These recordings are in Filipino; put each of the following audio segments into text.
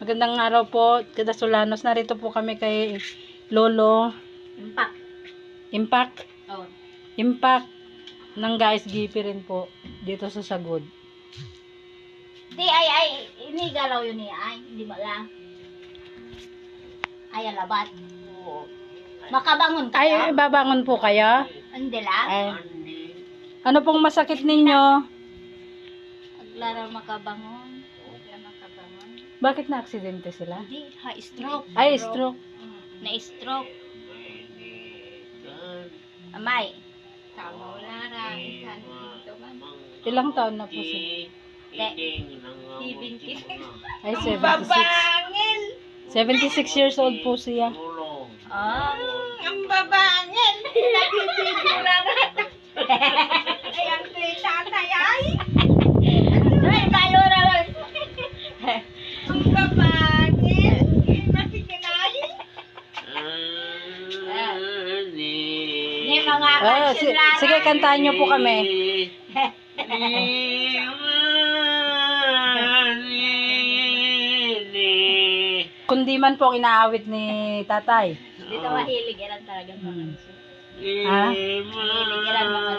Magandang araw po, Kadasolanos. Narito po kami kay Lolo Impact. Oh. Impact ng guys GP rin po dito sa Sagod. Di ay ini galaw yun ay hindi ba lang. Ay alabat. Oo. Makabangon ka. Ay, babangon po kayo? Hindi lang. Ay, ano pong masakit ninyo? Aglaraw makabangon. Kaya makabangon. Bakit na aksidente sila? Hindi, stroke. Ay, stroke. Na-stroke. Amay. Tama wala ra. Ilang taon na po sila? 76. Ay, 76. 76 years old po siya. Ang babangin. Nagpipigura na. Ay, ang tatay ay. Ay, kayo naman. Ang babangin. Masikinay. Ni mga Sige, kantahan niyo po kami. Kundi man po inaawit ni tatay. Dito mahilig yan talagang mga Ha? Mahilig yan mga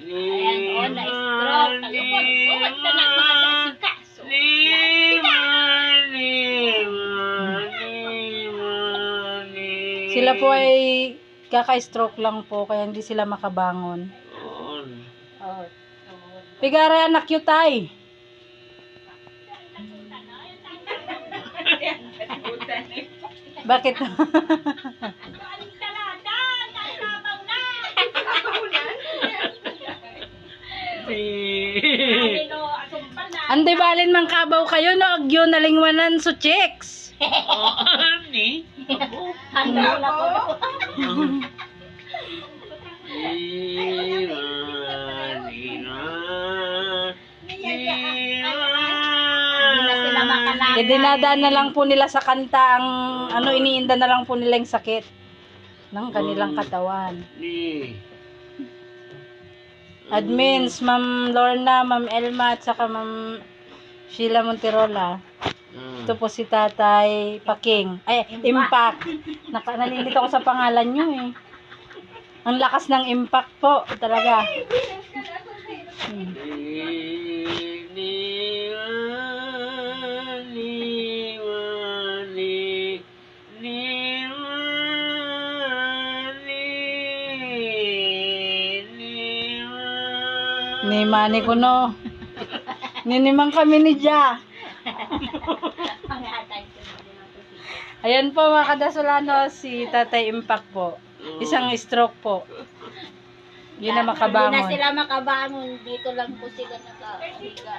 Ayan, o, na-stroke. Talupod. Uwat ka na mga sasikaso. Sila po ay kaka-stroke lang po, kaya hindi sila makabangon. Oh. Pigara anak yun tay. Bakit? Andi balin man kabaw kayo no agyo nalingwanan so chicks. Handa na po. E dinadaan na lang po nila sa kanta ang ano iniinda na lang po nila yung sakit ng kanilang katawan. Admins, Ma'am Lorna, Ma'am Elma, at saka Ma'am Sheila Monterola. Ito po si Tatay Paking. Ay, Impact. Nalilito ako sa pangalan nyo eh. Ang lakas ng impact po, talaga. Ni mani ko no. Ninimang kami ni Ja. Ayan po mga Kadasolanos, si Tatay Impact po. Isang stroke po. Yun na makabangon. Hindi na sila makabangon. Dito lang po sila nakahiga.